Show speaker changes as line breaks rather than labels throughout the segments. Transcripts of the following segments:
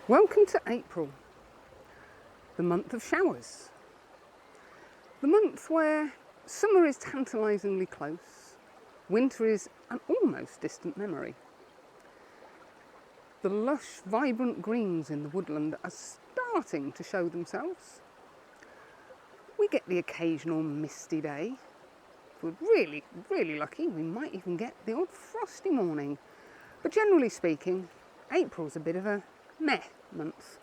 Welcome to April, the month of showers. The month where summer is tantalisingly close, winter is an almost distant memory. The lush, vibrant greens in the woodland are starting to show themselves. We get the occasional misty day. If we're really lucky, we might even get the odd frosty morning. But generally speaking, April's a bit of a meh month.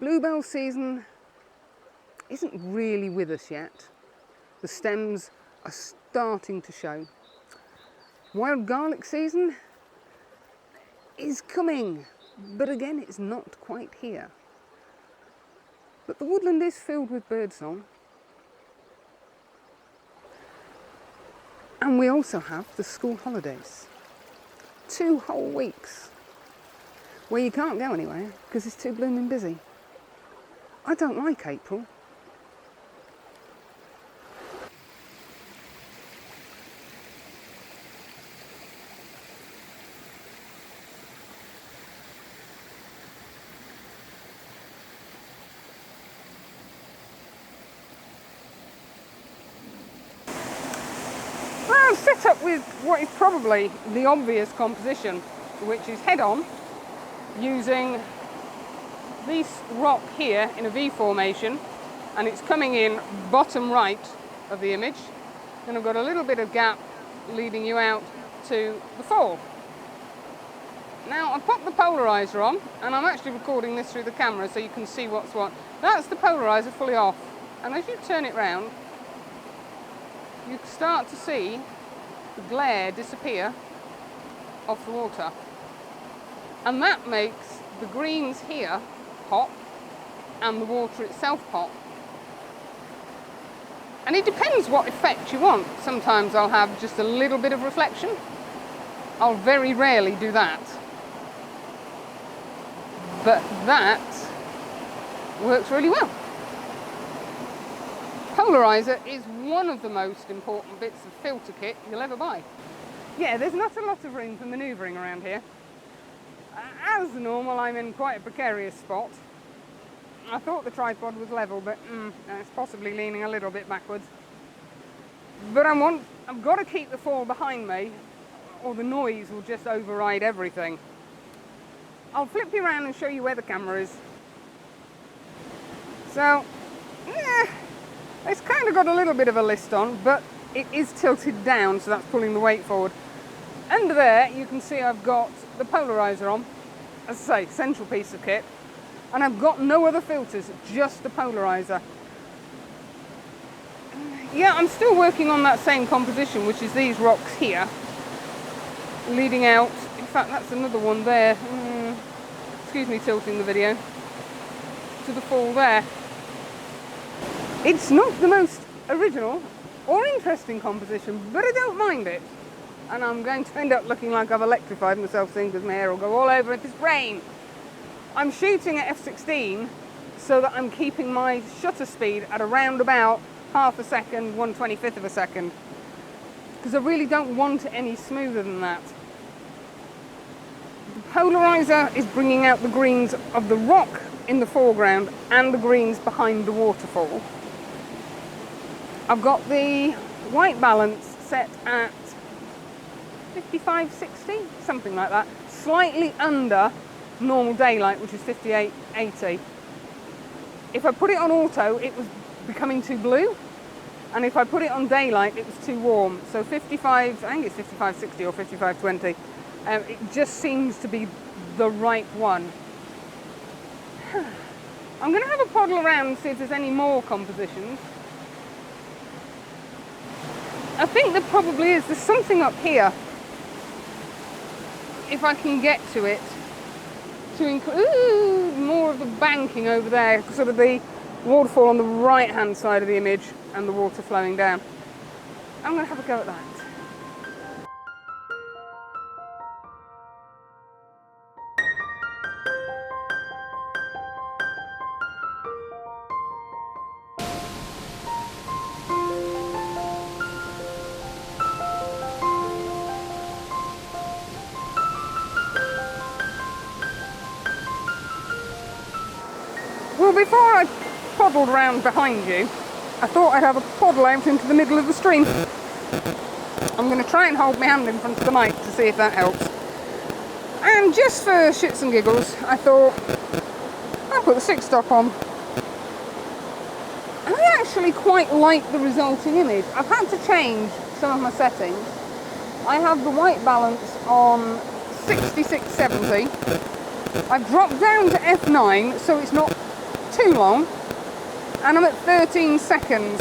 Bluebell season isn't really with us yet. The stems are starting to show. Wild garlic season is coming, but again it's not quite here. But the woodland is filled with birdsong. And we also have the school holidays. 2 whole weeks where you can't go anywhere because it's too blooming busy. I don't like April. Well, I've set up with what is probably the obvious composition, which is head-on, using this rock here in a V formation, and it's coming in bottom right of the image. Then I've got a little bit of gap leading you out to the fall. Now I've popped the polarizer on, and I'm actually recording this through the camera so you can see what's what. That's the polarizer fully off, and as you turn it round, you start to see the glare disappear off the water. And that makes the greens here pop and the water itself pop. And it depends what effect you want. Sometimes I'll have just a little bit of reflection. I'll very rarely do that. But that works really well. Polarizer is one of the most important bits of filter kit you'll ever buy. Yeah, there's not a lot of room for manoeuvring around here. As normal, I'm in quite a precarious spot. I thought the tripod was level, but it's possibly leaning a little bit backwards. But I've got to keep the fall behind me, or the noise will just override everything. I'll flip you around and show you where the camera is. So, yeah, it's kind of got a little bit of a list on, but it is tilted down, so that's pulling the weight forward. Under there, you can see I've got the polarizer on, as I say, central piece of kit, and I've got no other filters, just the polarizer. Yeah, I'm still working on that same composition, which is these rocks here, leading out. In fact, that's another one there. Excuse me tilting the video. To the fall there. It's not the most original or interesting composition, but I don't mind it. And I'm going to end up looking like I've electrified myself soon because my hair will go all over if it's rain. I'm shooting at f/16 so that I'm keeping my shutter speed at around about half a second, 1/25 of a second. Because I really don't want it any smoother than that. The polarizer is bringing out the greens of the rock in the foreground and the greens behind the waterfall. I've got the white balance set at 55-60, something like that, slightly under normal daylight, which is 58-80. If I put it on auto, it was becoming too blue, and if I put it on daylight, it was too warm. So 55, I think it's 55-60 or 55-20. It just seems to be the right one. I'm going to have a poddle around and see if there's any more compositions. I think there probably is. There's something up here, if I can get to it, to include more of the banking over there, sort of the waterfall on the right hand side of the image and the water flowing down. I'm going to have a go at that. Well, before I poddled around behind you, I thought I'd have a poddle out into the middle of the stream. I'm going to try and hold my hand in front of the mic to see if that helps. And just for shits and giggles, I thought I'll put the 6-stop on. And I actually quite like the resulting image. I've had to change some of my settings. I have the white balance on 6670. I've dropped down to f9 so it's not too long, and I'm at 13 seconds.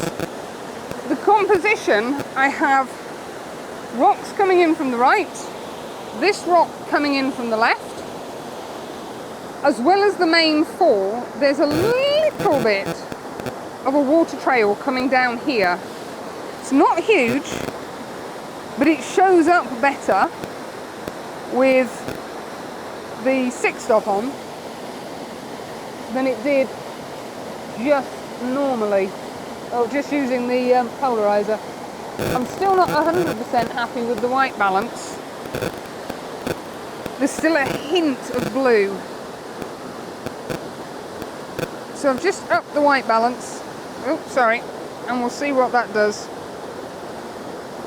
The composition, I have rocks coming in from the right, this rock coming in from the left, as well as the main fall. There's a little bit of a water trail coming down here. It's not huge, but it shows up better with the 6-stop on than it did just normally, or just using the Polarizer. I'm still not 100% happy with the white balance. There's still a hint of blue. So I've just upped the white balance. Oh, sorry. And we'll see what that does.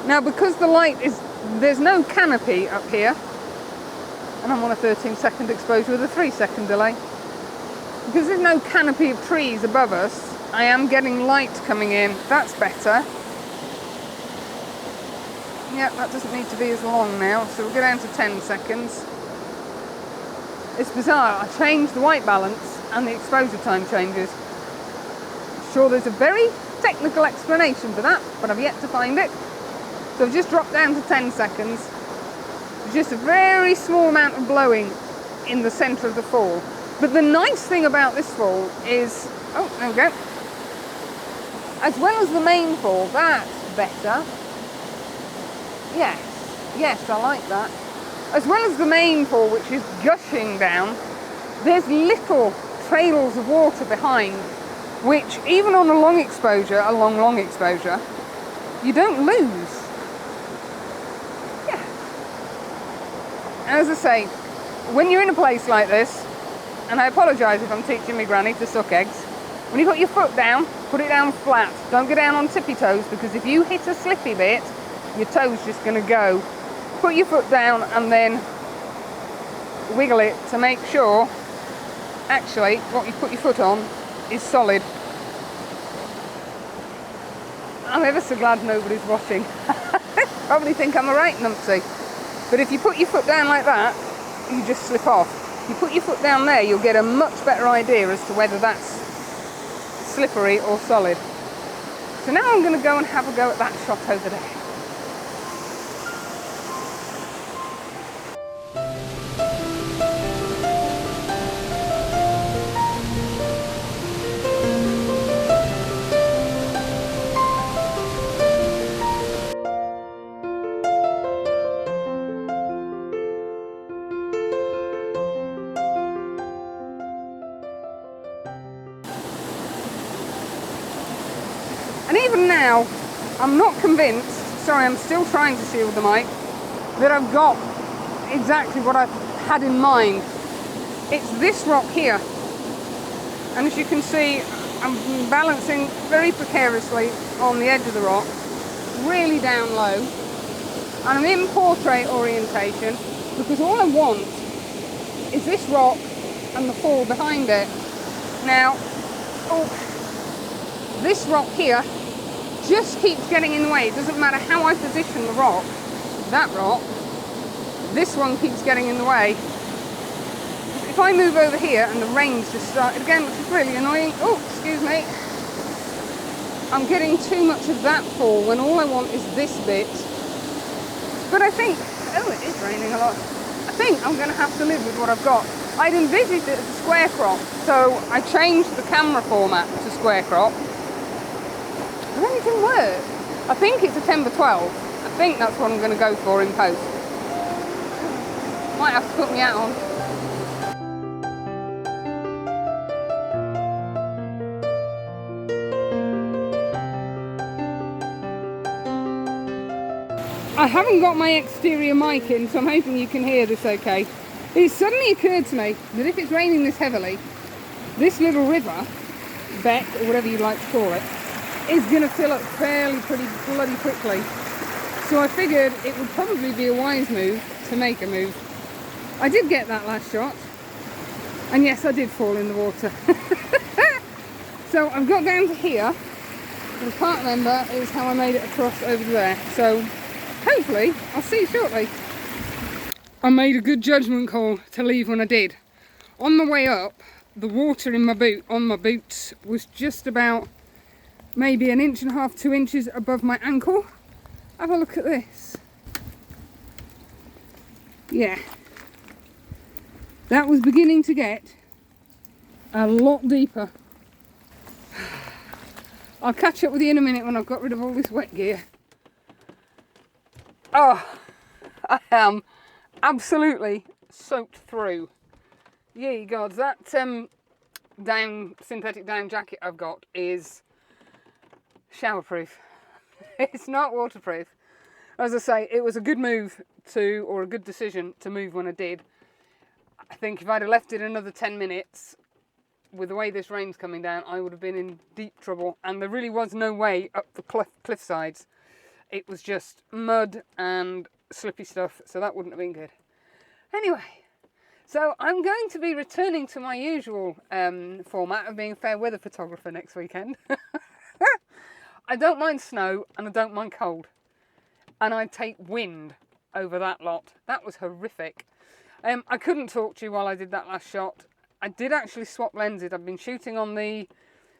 Now, because the light is, there's no canopy up here, and I'm on a 13-second exposure with a 3-second delay. Because there's no canopy of trees above us, I am getting light coming in. That's better. Yeah, that doesn't need to be as long now, so we'll go down to 10 seconds. It's bizarre. I changed the white balance and the exposure time changes. I'm sure there's a very technical explanation for that, but I've yet to find it. So I've just dropped down to 10 seconds. Just a very small amount of blowing in the centre of the fall. But the nice thing about this fall is, oh, there we go. As well as the main fall, that's better. Yes, I like that. As well as the main fall, which is gushing down, there's little trails of water behind, which even on a long exposure, long exposure, you don't lose. Yeah. As I say, when you're in a place like this, and I apologise if I'm teaching my granny to suck eggs, when you put your foot down, put it down flat. Don't go down on tippy toes, because if you hit a slippy bit, your toe's just going to go. Put your foot down and then wiggle it to make sure actually what you put your foot on is solid. I'm ever so glad nobody's watching. Probably think I'm a right numpty. But if you put your foot down like that, you just slip off. If you put your foot down there, you'll get a much better idea as to whether that's slippery or solid. So now I'm going to go and have a go at that shot over there. And even now, I'm not convinced, sorry, I'm still trying to shield the mic, that I've got exactly what I've had in mind. It's this rock here. And as you can see, I'm balancing very precariously on the edge of the rock, really down low. And I'm in portrait orientation, because all I want is this rock and the fall behind it. Now, this rock here just keeps getting in the way. It doesn't matter how I position the rock, that rock, this one keeps getting in the way. If I move over here and the rain's just started again, which is really annoying, oh, excuse me, I'm getting too much of that fall when all I want is this bit. But I think, oh, it is raining a lot. I think I'm going to have to live with what I've got. I'd envisaged it as a square crop, so I changed the camera format to square crop. And then it didn't work. I think it's a 10x12. I think that's what I'm going to go for in post. Might have to put my hat on. I haven't got my exterior mic in, so I'm hoping you can hear this okay. It suddenly occurred to me that if it's raining this heavily, this little river beck, or whatever you like to call it, is going to fill up pretty bloody quickly. So I figured it would probably be a wise move to make a move. I did get that last shot, and yes, I did fall in the water. So I've got down to here, and I can't remember is how I made it across over there. So hopefully I'll see you shortly. I made a good judgment call to leave when I did. On the way up, the water in my boot, on my boots, was just about maybe 1.5 inches, 2 inches above my ankle. Have a look at this. Yeah. That was beginning to get a lot deeper. I'll catch up with you in a minute when I've got rid of all this wet gear. Oh, I am absolutely soaked through. Yea gods, that synthetic down jacket I've got is showerproof. It's not waterproof. As I say, it was a good move or a good decision to move when I did. I think if I'd have left it another 10 minutes, with the way this rain's coming down, I would have been in deep trouble. And there really was no way up the cliff sides. It was just mud and slippy stuff, so that wouldn't have been good. Anyway, so I'm going to be returning to my usual format of being a fair weather photographer next weekend. I don't mind snow and I don't mind cold. And I'd take wind over that lot. That was horrific. I couldn't talk to you while I did that last shot. I did actually swap lenses. I've been shooting on the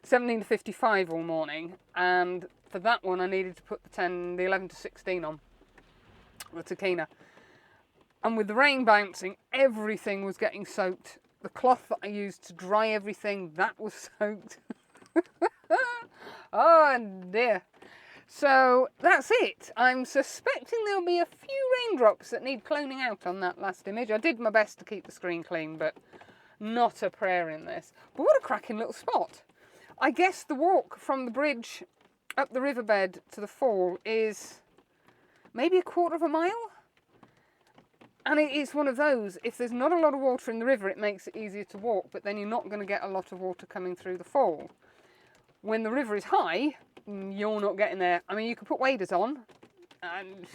17-55 all morning, and for that one I needed to put the 11-16 on, the Tacina. And with the rain bouncing, everything was getting soaked. The cloth that I used to dry everything, that was soaked. Oh dear. So that's it. I'm suspecting there'll be a few raindrops that need cloning out on that last image. I did my best to keep the screen clean, but not a prayer in this. But what a cracking little spot. I guess the walk from the bridge up the riverbed to the fall is maybe 1/4 mile. And it is one of those, if there's not a lot of water in the river, it makes it easier to walk, but then you're not going to get a lot of water coming through the fall. When the river is high, you're not getting there. I mean, you can put waders on, and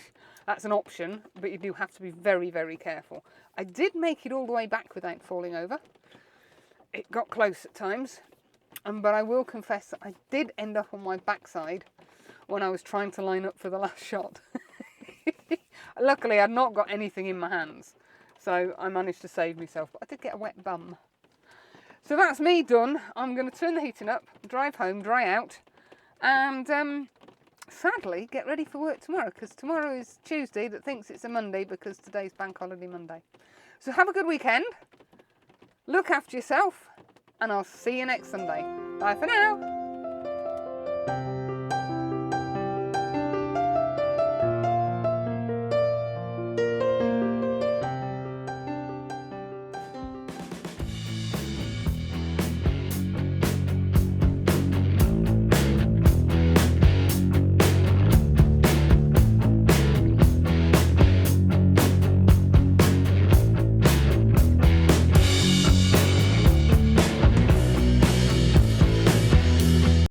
that's an option, but you do have to be very, very careful. I did make it all the way back without falling over. It got close at times, but I will confess that I did end up on my backside when I was trying to line up for the last shot. Luckily, I'd not got anything in my hands, so I managed to save myself, but I did get a wet bum. So that's me done. I'm going to turn the heating up, drive home, dry out, and sadly get ready for work tomorrow, because tomorrow is Tuesday that thinks it's a Monday because today's Bank Holiday Monday. So have a good weekend, look after yourself, and I'll see you next Sunday. Bye for now.